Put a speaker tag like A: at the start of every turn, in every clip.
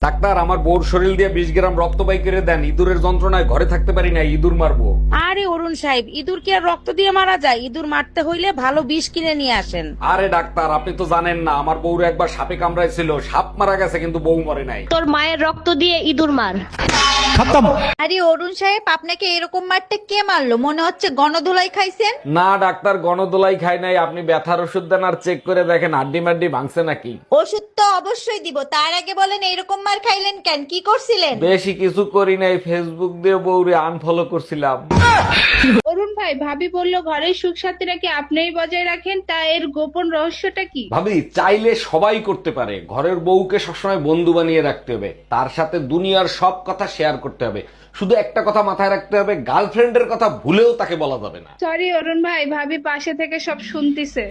A: Doctor, আমার বউর শরীর দিয়ে 20 গ্রাম রক্ত বাই করে দেন, ইঁদুরের যন্ত্রণায় ঘরে থাকতে পারি না, ইঁদুর মারবো।
B: আরে অরুণ সাহেব, ইঁদুর কি আর রক্ত দিয়ে মারা যায়? ইঁদুর মারতে হইলে ভালো বিষ কিনে নিয়ে আসেন।
A: আরে ডাক্তার, আপনি তো জানেন না, আমার বউর একবার সাপে কামড়াইছিল, সাপ মারা গেছে কিন্তু বউ মরে নাই।
C: তোর মায়ের রক্ত দিয়ে ইঁদুর মার।
D: আরে অরুণ সাহেব, আপনাকে এরকম মারতে কে মারলো? মনে হচ্ছে গণধোলাই খাইছেন।
A: না ডাক্তার, গণদোলাই খাই নাই। আপনি ব্যথার ওষুধ দেন আর চেক করে দেখেন হাড্ডি মাড্ডি ভাঙছে নাকি।
D: ওষুধ তো অবশ্যই দিব, তার আগে বলেন এরকম মার খাইলেন কেন? কি করছিলেন?
A: বেশি কিছু করি নাই, ফেসবুক দিয়ে বউরে আনফলো করছিলাম।
E: অরুণ ভাই, ভাবি বললো ঘরের সুখ শান্তি নাকি আপনিই বজায় রাখেন, তা এর গোপন রহস্যটা কি?
A: ভাবি, চাইলে সবাই করতে পারে। ঘরের বউকে সবসময় বন্ধু বানিয়ে রাখতে হবে, তার সাথে দুনিয়ার সব কথা শেয়ার করতে হবে। শুধু একটা কথা মাথায় রাখতে হবে, গার্লফ্রেন্ডের কথা ভুলেও তাকে বলা যাবে না।
E: সরি অরুণ ভাই, ভাবি পাশে থেকে সব শুনতিছে।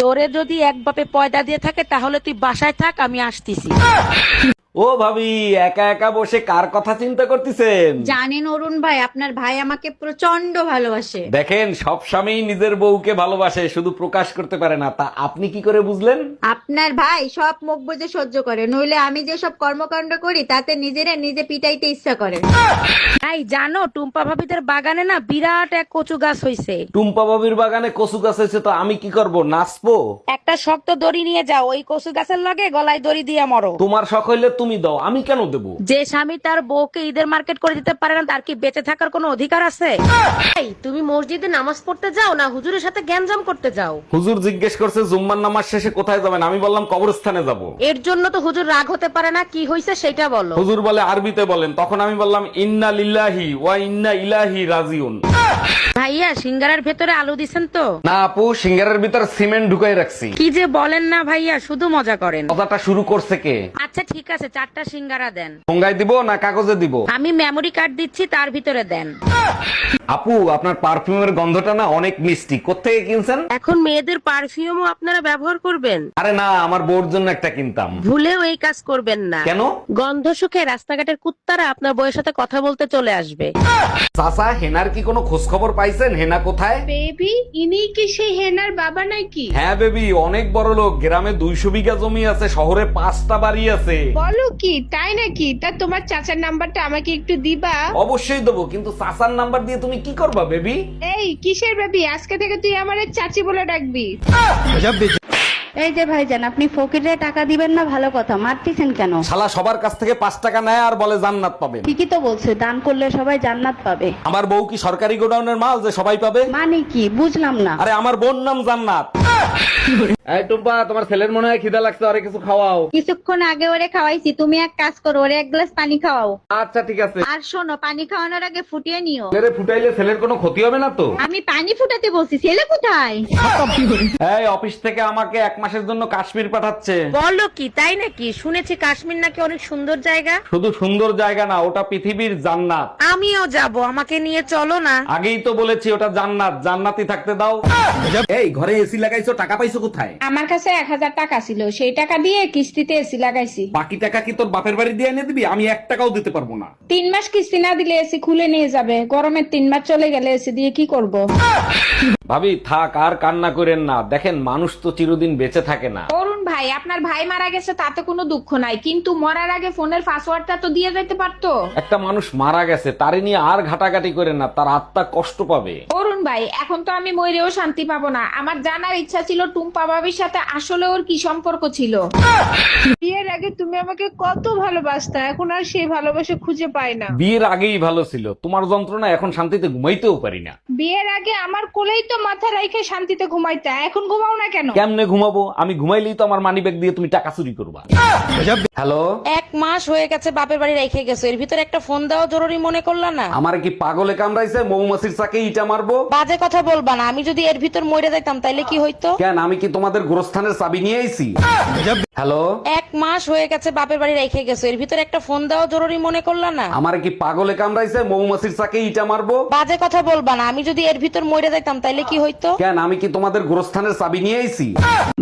B: তোরে যদি এক বাপে পয়দা দিয়ে থাকে তাহলে তুই বাসায় থাক, আমি আসতেছি।
A: ও ভাবি, একা একা বসে কার কথা চিন্তা করতেছেন?
D: জানেন অরুণ ভাই, আপনার ভাই আমাকে প্রচন্ড ভালোবাসে।
A: দেখেন, সব স্বামী নিজের বউকে ভালোবাসে, শুধু প্রকাশ করতে পারে না। তা আপনি কি করে বুঝলেন?
D: আপনার ভাই সব মুখ বুজে সহ্য করে, নইলে আমি যে সব কর্মকাণ্ড করি তাতে নিজেরা নিজে পিটাইতে ইচ্ছা করে।
B: তাই জানো, টুম্পা ভাবিদের বাগানে না বিরাট এক কচু গাছ হইছে।
A: টুম্পা বাবির বাগানে কচু গাছ হয়েছে, তো আমি কি করব? নাচবো?
B: একটা শক্ত দড়ি নিয়ে যাও, ওই কচু গাছের লগে গলায় দড়ি দিয়ে মরো।
A: তোমার শখ হইলে তুমি দাও, আমি কেন দেবো?
B: যে স্বামী তার বউকে ঈদের মার্কেট করে দিতে পারে না, তার কি বেঁচে থাকার কোনো অধিকার আছে?
C: এই, তুমি মসজিদে নামাজ পড়তে যাও না হুজুরের সাথে জ্ঞানজাম করতে যাও?
A: হুজুর জিজ্ঞেস করছে জুম্মার নামাজ শেষে কোথায় যাবেন, আমি বললাম কবরস্থানে যাব।
C: এর জন্য তো হুজুর রাগ হতে পারে না, কি হয়েছে সেটা বলো।
A: হুজুর বলে আরবিতে বলেন, তখন আমি বললাম ইন্না লিল্লাহি ওয়া ইন্না ইলাইহি রাজিউন।
B: ভাইয়া, সিঙ্গারার ভেতরে আলু দিছেন তো?
A: না আপু, সিঙ্গারের ভিতর সিমেন্ট ঢুকাই রাখছি।
B: কি যে বলেন না ভাইয়া, শুধু মজা করেন।
A: কথাটা শুরু করছে কে?
B: আচ্ছা ঠিক আছে, 4টা সিঙ্গারা দেন।
A: ঠোঙ্গায় দিব না কাগজে দিব?
B: আমি মেমোরি কার্ড দিচ্ছি, তার ভিতরে দেন।
A: আপু, আপনার পারফিউমের গন্ধটা না অনেক মিষ্টি, কোত্থেকে কিনছেন?
B: এখন মেয়েদের পারফিউমও আপনারা ব্যবহার করবেন?
A: আরে না, আমার বউর জন্য একটা কিনতাম।
B: ভুলেও এই কাজ করবেন না।
A: কেন?
B: গন্ধ শুকে রাস্তাঘাটের কুত্তারা আপনার বউয়ের সাথে কথা বলতে চলে আসবে।
A: চাচা, হেনার কি কোনো খোঁজ খবর পাইছেন? হেনা কোথায়?
E: বেবি, ইনি কি সেই হেনার বাবা নাকি?
A: হ্যাঁ বেবি, অনেক বড় লোক, গ্রামে 200 বিঘা জমি আছে, শহরে 5টা বাড়ি আছে।
E: বলো কি, তাই নাকি? তা তোমার চাচার নাম্বারটা আমাকে একটু দিবা?
A: অবশ্যই দেবো, কিন্তু চাচার নাম্বার দিয়ে তুমি কি করবা বেবি?
E: এই কিসের বেবি? আজকে থেকে তুই আমার চাচি বলে ডাকবি।
F: এই যে ভাইজান, আপনি ফকিরে টাকা দিবেন না ভালো কথা, মারতেছেন কেন?
A: শালা সবার কাছ থেকে 5 টাকা নেয় আর বলে জান্নাত পাবেন।
F: ঠিকই তো বলছে, দান করলে সবাই জান্নাত পাবে।
A: আমার বউ কি সরকারি গোডাউনের মাল যে সবাই পাবে?
F: মানে কি বুঝলাম না।
A: আরে আমার বোন নাম জান্নাত। এই টুম্পা, তোমার ছেলের মনে হয় খিদা লাগছে, আরে কিছু খাওয়াও।
D: কিছুক্ষণ আগে ওরে খাওয়াইছি, তুমি এক কাজ করো, ওরে এক গ্লাস পানি খাওয়াও।
A: আচ্ছা ঠিক আছে।
D: আর শোনো, পানি খাওয়ানোর আগে ফুটিয়ে নিও।
A: ছেলে ফুটাইলে ছেলের কোনো ক্ষতি হবে না তো?
D: আমি পানি ফুটাতে বলছি, ছেলে কোথায়?
A: এই অফিস থেকে আমাকে 1 মাসের জন্য কাশ্মীর পাঠাচ্ছে।
B: বলো কি, তাই নাকি? শুনেছি কাশ্মীর নাকি অনেক সুন্দর জায়গা।
A: শুধু সুন্দর জায়গা না, ওটা পৃথিবীর জান্নাত।
B: আমিও যাব, আমাকে নিয়ে চলো না।
A: আগেই তো বলেছি ওটা জান্নাত, জান্নাতি থাকতে দাও। এই ঘরে এসি লাগাইছো, টাকা পাইছো কোথায়?
E: আমার কাছে 1000 টাকা ছিল, সেই টাকা দিয়ে কিস্তিতে এসি লাগাইছি।
A: বাকি টাকা কি তোর বাপের বাড়ি দিয়ে এনে দিবি? আমি 1 টাকাও দিতে পারবো না।
E: 3 মাস কিস্তি না দিলে এসি খুলে নিয়ে যাবে, গরমের 3 মাস চলে গেলে এসি দিয়ে কি করব?
A: ভাবি থাক, আর কান্না করেন না, দেখেন মানুষ তো চিরদিন বেঁচে থাকে না।
E: অরুণ ভাই, আপনার ভাই মারা গেছে তাতে কোনো দুঃখ নাই, কিন্তু মরার আগে ফোনের পাসওয়ার্ডটা তো দিয়ে যেতে পারতো।
A: একটা মানুষ মারা গেছে, তারে নিয়ে আর ঘাটাঘাটি করেন না, তার আত্মা কষ্ট পাবে।
E: অরুণ ভাই, এখন তো আমি মরেও শান্তি পাবো না। আমার জানার ইচ্ছা ছিল টুম্পা ভাবির সাথে আসলে ওর কি সম্পর্ক ছিল। বিয়ের আগে তুমি আমাকে কত ভালোবাসতা, এখন আর সেই ভালোবাসা খুঁজে পাই না।
A: বিয়ের আগেই ভালো ছিল, তোমার যন্ত্রণা এখন শান্তিতে ঘুমাইতেও পারি না।
E: বিয়ের আগে আমার কোলেই তো মাথা রাইখে শান্তিতে ঘুমাইতা, এখন ঘুমাও না কেন?
A: কেমনে ঘুমাবো? আমি ঘুমাইলেই তো আমার মানি ব্যাগ দিয়ে তুমি টাকা চুরি করবা। হ্যালো,
B: 1 মাস হয়ে গেছে বাপের বাড়ি রেখে গেছো, এর ভিতরে একটা ফোন দেওয়া জরুরি মনে করলা না?
A: আমার কি পাগলে কামড়াইছে? মৌমাছির চাকে ইটা মারবো?
B: বাজে কথা বলবা না, আমি যদি এর ভিতর মরে যাইতাম তাইলে কি হইতো?
A: কেন, আমি কি তোমাদের গোরস্থানের চাবি নিয়ে আইছি? হ্যালো,
B: 1 মাস হয়ে গেছে বাপের বাড়ি রেখে গেছো, এর ভিতরে একটা ফোন দেওয়া জরুরি মনে করলা না?
A: আমার কি পাগলে কামড়াইছে? মৌমাছির চাকে ইটা মারবো?
B: বাজে কথা বলবা না, আমি যদি এর ভিতর মরে যাইতাম তাইলে কি হইতো?
A: কেন, আমি কি তোমাদের গোরস্থানের চাবি নিয়ে আইছি?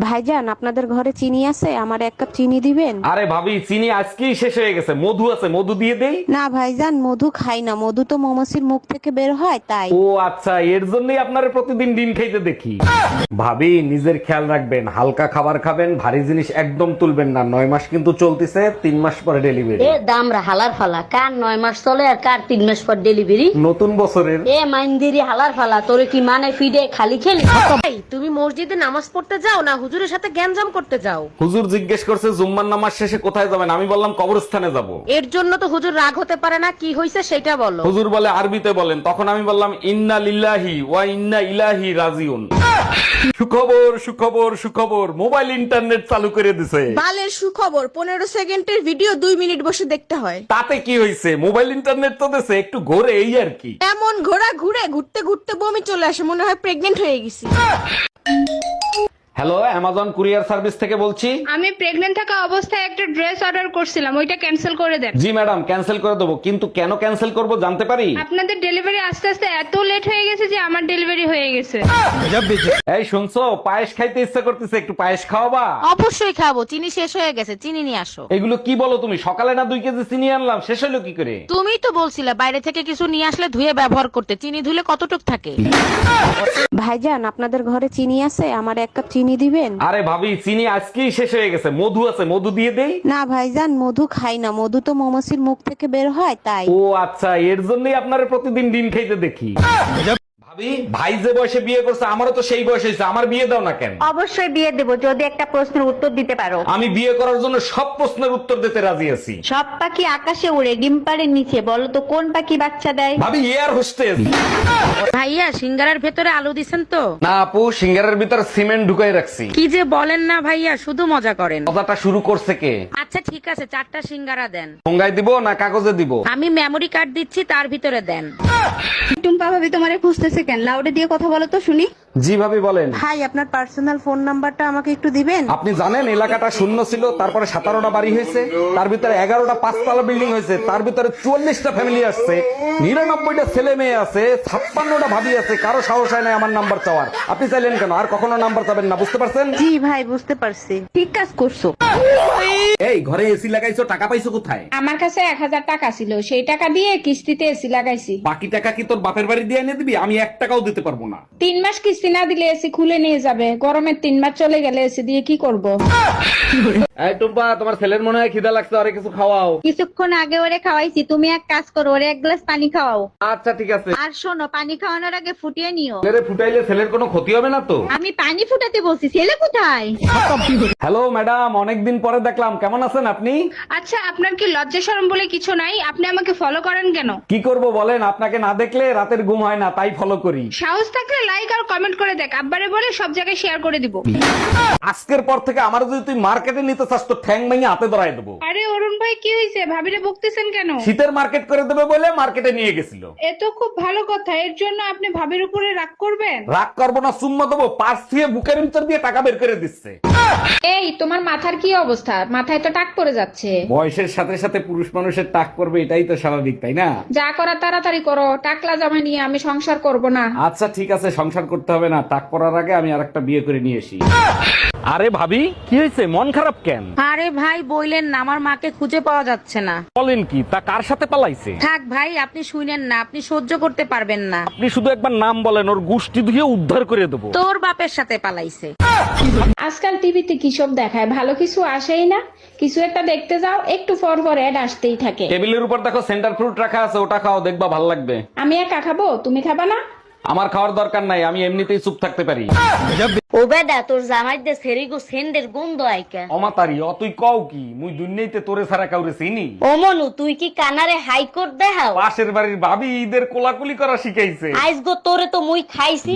G: ভাইজান, আপনাদের ঘরে চিনি আছে? আমার 1 কাপ চিনি দিবেন?
A: আরে ভাবি, চিনি আজকেই শেষ হয়ে গেছে, মধু আছে, মধু দিয়ে দেই?
G: না ভাইজান, মধু খাই না, মধু তো মৌমাছির মুখ থেকে বের হয় তাই।
A: ও আচ্ছা, এর জন্যই আপনারা প্রতিদিন ডিম খাইতে দেখি। ভাবি, নিজের খেয়াল রাখবেন, হালকা খাবার খাবেন, ভারী জিনিস একদম একদম তুলবেন না, 9 মাস কিন্তু চলতেছে, 3 মাস পরে ডেলিভারি।
C: এ দামরা হালার ফালা, কার 9 মাস চলে আর কার 3 মাস পর ডেলিভারি।
A: নতুন বছরের।
C: এ মাইন্দিরি হালার ফালা, তোরে কি মানে ফিডে খালি খেলি? ভাই তুমি মসজিদে নামাজ পড়তে যাও না হুজুরের সাথে গ্যাঞ্জাম করতে যাও?
A: হুজুর জিজ্ঞেস করছে জুম্মার নামাজ শেষে কোথায় যাবেন, আমি বললাম কবরস্থানে যাব।
C: এর জন্য তো হুজুর রাগ হতে পারে না, কি হয়েছে সেটা বলো।
A: হুজুর বলে আরবিতে বলেন, তখন আমি বললাম ইন্না লিল্লাহি ওয়া ইন্না ইলাইহি রাজিউন। সুখবর সুখবর সুখবর, মোবাইল ইন্টারনেট চালু করে দিছে।
H: বালের সুখবর, 15 সেকেন্ডের ভিডিও 2 মিনিট বসে দেখতে হয়।
A: তাতে কি হয়েছে, মোবাইল ইন্টারনেট তো দিছে, একটু ঘোরে এই আর কি।
H: এমন ঘোড়া ঘুরে ঘুরতে ঘুরতে বমি চলে আসে, মনে হয় প্রেগনেন্ট হয়ে গেছি।
A: হ্যালো, অ্যামাজন কুরিয়ার সার্ভিস থেকে বলছি।
E: আমি প্রেগনেন্ট থাকা অবস্থায় একটা ড্রেস অর্ডার করছিলাম, ওইটা ক্যান্সেল করে দেন।
A: জি ম্যাডাম, ক্যান্সেল করে দেবো, কিন্তু কেন ক্যান্সেল করব জানতে পারি?
E: আপনাদের ডেলিভারি আস্তে আস্তে এত লেট হয়ে গেছে যে আমার ডেলিভারি হয়ে গেছে।
A: এই শুনছো, পায়েস খাইতে ইচ্ছা করতেছে, একটু পায়েস খাওয়াবা?
B: অবশ্যই খাবো, চিনি শেষ হয়ে গেছে, চিনি নিয়ে আসো।
A: এগুলো কি বলো তুমি, সকালে না 2 কেজি চিনি আনলাম, শেষ হলো কি করে?
B: তুমিই তো বলছিলে বাইরে থেকে কিছু নিয়ে আসলে ধুয়ে ব্যবহার করতে, চিনি ধুলে কতটুক থাকে।
G: ভাইজান আপনাদের ঘরে চিনি আছে? আমার 1 কাপ চিনি দিবেন?
A: আরে ভাবি, চিনি আজকেই শেষ হয়ে গেছে, মধু আছে, মধু দিয়ে দেই?
G: না ভাইজান, মধু খাই না, মধু তো মৌমাছির মুখ থেকে বের হয় তাই।
A: ও আচ্ছা, এর জন্যই আপনারা প্রতিদিন ডিম খাইতে দেখি। ভাবি, ভাই যে বয়সে বিয়ে করছে আমারও তো সেই বয়স হয়েছে, আমার বিয়ে দাও না কেন?
D: অবশ্যই বিয়ে দেবো যদি একটা প্রশ্নের উত্তর দিতে পারো।
A: আমি বিয়ে করার জন্য সব প্রশ্নের উত্তর দিতে রাজি আছি।
D: সব পাখি আকাশে উড়ে, ডিম পাড়ের নিচে, বলো তো কোন পাখি বাচ্চা দেয়?
A: ভাবি, এয়ার হোস্টেস।
B: ভাইয়া সিঙ্গারার ভেতরে আলু দিছেন তো?
A: না আপু, সিঙ্গারের ভিতর সিমেন্ট ঢুকাই রাখছি।
B: কি যে বলেন না ভাইয়া, শুধু মজা করেন।
A: কথাটা শুরু করছে কে?
B: আচ্ছা ঠিক আছে, 4টা সিঙ্গারা দেন।
A: ঠোঙ্গায় দিব না কাগজে দিব?
B: আমি মেমরি কার্ড দিচ্ছি, তার ভিতরে দেন।
F: টুম্পা ভাবি তোমারে খুঁজতেছে কেন? লাউডে দিয়ে কথা বলো তো শুনি।
A: জি ভাবি বলেন।
G: ভাই আপনার পার্সোনাল ফোন নাম্বারটা আমাকে একটু দিবেন?
A: আপনি জানেন এলাকাটা শূন্য ছিল, তারপরে 17টা বাড়ি হয়েছে, তার ভিতরে 11টা 5তলা বিল্ডিং হয়েছে, তার ভিতরে 44টা ফ্যামিলি আসছে, 99টা ছেলে মেয়ে আছে, 56টা ভাবি আছে, কারো সাহস হয় না আমার নাম্বার চাওয়ার। আপনি চাইলেন কেন? আর কখনো নাম্বার চাবেন না, বুঝতে পারছেন?
G: জি ভাই বুঝতে পারছি, ঠিক কাজ করছো।
A: এই ঘরে এসি লাগাইছো, টাকা পাইছো কোথায়?
E: আমার কাছে 1000 টাকা ছিল, সেই টাকা দিয়ে কিস্তিতে এসি লাগাইছি।
A: বাকি টাকা কি তোর বাপের বাড়ি দিয়ে এনে দিবি? আমি 1 টাকাও দিতে পারবো না।
E: 3 মাস কিস্তি না দিলে এসি খুলে নিয়ে যাবে, গরমের 3 মাস চলে গেলে এসি দিয়ে কি করব?
A: এই টুম্পা, তোমার ছেলের মনে হয় খিদা লাগছে, আরে কিছু খাওয়াও।
D: কিছুক্ষণ আগে ওরে খাওয়াইছি, তুমি এক কাজ করো, ওরে 1 গ্লাস পানি খাওয়াও।
A: আচ্ছা ঠিক আছে।
D: আর শোনো, পানি খাওয়ানোর আগে ফুটিয়ে নিও।
A: ছেলেরে ফুটাইলে ছেলের কোনো ক্ষতি হবে না তো?
D: আমি পানি ফুটাতে বলছি, ছেলে কোথায়?
A: হ্যালো ম্যাডাম, অনেকদিন পরে দেখলাম, কেমন আছেন আপনি?
E: আচ্ছা, আপনার কি লজ্জা শরম বলে কিছু নাই? আপনি আমাকে ফলো করেন কেন?
A: কি করব বলেন, আপনাকে না দেখলে রাতের ঘুম হয় না, তাই ফলো করি।
E: সাহস থাকলে লাইক আর কমেন্ট করে দেখ, আব্বারে বলে সব জায়গায় শেয়ার করে দিব।
A: আজকের পর থেকে আমার যদি তুই মার্কেটে নিতে চাস তো ঠ্যাং ভেঙে হাতে ধরাই দেবো।
E: আরে অরুণ ভাই, কি হয়েছে? ভাবিরে বকতেছেন কেন?
A: শীতের মার্কেট করে দেবে বলে মার্কেটে নিয়ে গেছিল।
E: এ তো খুব ভালো কথা, এর জন্য আপনি ভাবির উপরে রাগ করবেন?
A: রাগ করবো না, চুম্মা দেবো, পার্স দিয়ে বুকের ভিতর দিয়ে টাকা বের করে দিচ্ছে।
E: এই তোমার মাথার কি অবস্থা? মাথায় তো টাক পড়ে যাচ্ছে।
A: বয়সের সাথে সাথে পুরুষ মানুষের টাক করবে, এটাই তো স্বাভাবিক, তাই না?
E: যা করা তাড়াতাড়ি করো, টাকলা জামা নিয়ে আমি সংসার করব না।
A: আচ্ছা ঠিক আছে, সংসার করতে হবে না, টাক করার আগে আমি আরেকটা বিয়ে করে নিয়ে আসি। আরে ভাবি, কি হয়েছে, মন খারাপ কেন?
B: আরে ভাই বইলেন না, আমার মাকে খুঁজে পাওয়া যাচ্ছে না।
A: বলেন কি, তা কার সাথে পালাইছে?
B: থাক ভাই, আপনি শুনেন না, আপনি সহ্য করতে পারবেন না।
A: আপনি শুধু একবার নাম বলেন, ওর গুষ্টি ধুয়ে উদ্ধার করে দেবো।
B: তোর বাপের সাথে পালাইছে।
E: আজকাল টিভিতে কি সব দেখায়, ভালো কিছু আসেই না। কিছু একটা দেখতে যাও, একটু পর পর অ্যাড আসতেই থাকে।
A: টেবিলের উপর দেখো সেন্টার ফ্রুট রাখা আছে, ওটা খাও, দেখবা ভালো লাগবে।
E: আমি একা খাবো, তুমি খাবা না?
A: আমার খাওয়ার দরকার নাই, আমি এমনিতেই চুপ থাকতে পারি।
C: ও বেদা, তোর জামাই দে সেরিগো সেন্ডের গন্ধ আইকা।
A: অমাতারি, অতুই কও কি, মুই দুনিয়াতে তোরে ছাড়া কাউরে চিনি?
C: ও মনু, তুই কি কানারে হাইকোর্ট দেখাও?
A: পাশের বাড়ির ভাবি ঈদের কোলাকুলি করা শিখাইছে।
C: আইস গো তোরে তো মুই খাইছি।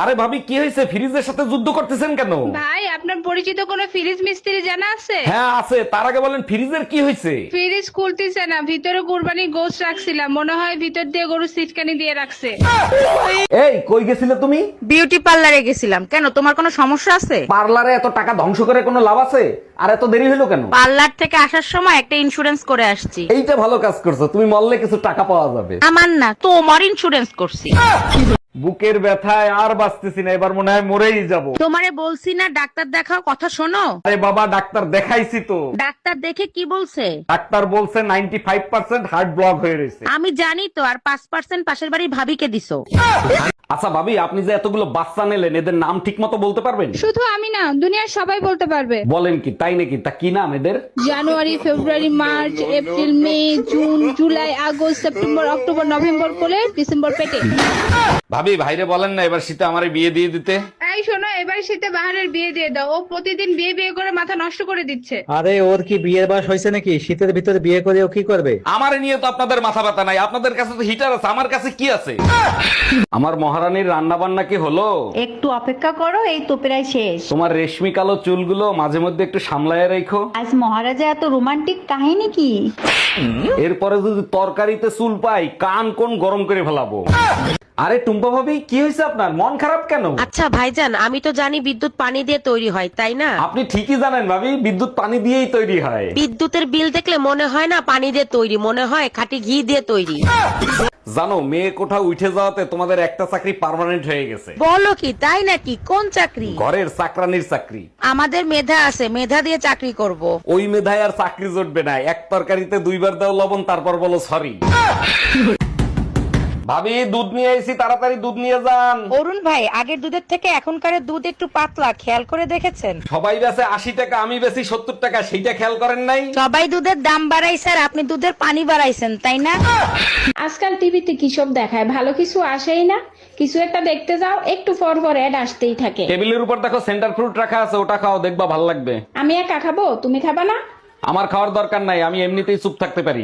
A: আরে ভাবি, কি হয়েছে, ফ্রিজের সাথে যুদ্ধ করতেছেন কেন?
E: ভাই, আপনার পরিচিত কোনো ফ্রিজ মিস্ত্রি জানা আছে?
A: হ্যাঁ আছে, তার আগে বলেন ফ্রিজের কি হয়েছে?
E: ফ্রিজ খুলতেছে না, ভিতরে কুরবানি গোশত রাখছিলাম, মনে হয় ভিতর দিয়ে গরু সিটকানি দিয়ে রাখছে।
A: এই কই গেছিলে তুমি?
B: বিউটি পার্লারে গেছিলাম। কেন, তোমার কোনো সমস্যা আছে?
A: পার্লারে এত টাকা ধ্বংস করে কোনো লাভ আছে? আর এত দেরি হলো কেন?
B: পার্লার থেকে আসার সময় একটা ইন্স্যুরেন্স করে আসছি।
A: এইটা ভালো কাজ করছো, তুমি মরলে কিছু টাকা পাওয়া যাবে।
B: আমার না, তোমার ইন্স্যুরেন্স করছি।
A: বুকের ব্যথায় আর বাঁচতেছি না, এবার মনে হয় মরেই যাব।
B: তোমারে বলছি না ডাক্তার দেখাও, কথা শোনো।
A: আরে বাবা, ডাক্তার দেখাইছি তো।
B: ডাক্তার দেখে কি বলছে?
A: ডাক্তার বলছে 95% হার্ট ব্লক হয়ে রয়েছে।
B: আমি জানি তো, আর 5% পাশের বাড়ির ভাবিকে দিছো।
A: আচ্ছা ভাবি, আপনি যে এতগুলো বাচ্চা নিলেন, এদের নাম ঠিক মতো বলতে পারবেন?
E: শুধু আমি না, দুনিয়ার সবাই বলতে পারবে।
A: বলেন কি, তাই নাকি? তা কি নাম এদের?
E: জানুয়ারি, ফেব্রুয়ারি, মার্চ, এপ্রিল, মে, জুন, জুলাই, আগস্ট, সেপ্টেম্বর, অক্টোবর, নভেম্বর কোলে, ডিসেম্বর পেটে।
A: ভাবি, ভাইরে বলেন না এবার শীতে আমারে বিয়ে দিয়ে দিতে।
E: এই শোনো, এবার শীতে বাহারের বিয়ে দিয়ে দাও। ও প্রতিদিন বিয়ে বিয়ে করে মাথা নষ্ট করে দিচ্ছে।
I: আরে ওর কি বিয়ের বয়স হয়েছে নাকি? শীতের ভিতরে বিয়ে করে ও কি করবে?
A: আমারে নিয়ে তো আপনাদের মাথা ব্যথা নাই, আপনাদের কাছে তো হিটার আছে, আমার কাছে কি আছে? আমার মহারানীর রান্না বান্না কি হলো?
F: একটু অপেক্ষা করো, এই তো প্রায় শেষ।
A: তোমার রেশমি কালো চুলগুলো মাঝে মধ্যে একটু সামলায় রাখো।
F: আজ মহারাজা এত রোমান্টিক কাহিনী কি?
A: এরপরে যদি তরকারিতে চুল পাই, কান কোন গরম করে ফেলাবো। আরে টুম্পা ভাবি, কি হয়েছে আপনার? মন খারাপ কেন?
B: আচ্ছা ভাইজান, আমি তো জানি বিদ্যুৎ পানি দিয়ে তৈরি হয়, তাই না?
A: আপনি ঠিকই জানেন ভাবি, বিদ্যুৎ পানি দিয়েই তৈরি হয়।
B: বিদ্যুতের বিল দেখলে মনে হয় না পানি দিয়ে তৈরি, মনে হয় খাঁটি ঘি দিয়ে তৈরি।
A: জানো, মেয়ে কোঠাও উঠে যাওয়াতে তোমাদের একটা চাকরি পার্মানেন্ট হয়ে গেছে।
B: বলো কি, তাই নাকি? কোন চাকরি?
A: ঘরের চাকরানির চাকরি।
B: আমাদের মেধা আছে, মেধা দিয়ে চাকরি করব।
A: ওই মেধায় আর চাকরি জুটবে না। এক তরকারিতে দুইবার দাও লবণ, তারপর বলো সরি। ভাবি, দুধ নিয়ে এসেছি, তাড়াতাড়ি দুধ নিয়ে যান।
B: অরুণ ভাই, আগের দুধের থেকে এখনকার দুধ একটু পাতলা, খেয়াল করে দেখেছেন?
A: সবাই বেচে 80 টাকা, আমি বেশি 70 টাকা, সেইটা খেয়াল করেন নাই?
B: সবাই দুধের দাম বাড়াইছে আর আপনি দুধের পানি বাড়াইছেন, তাই না?
E: আজকাল টিভিতে কি সব দেখায়, ভালো কিছু আসেই না। কিছু একটা দেখতে যাও, একটু পর পর অ্যাড আসতেই থাকে।
A: টেবিলের উপর দেখো সেন্টার ফ্রুট রাখা আছে, ওটা খাও, দেখবা ভালো লাগবে।
E: আমি একা খাবো, তুমি খাবা না?
A: আমার খাওয়ার দরকার নাই, আমি এমনিতেই চুপ থাকতে পারি।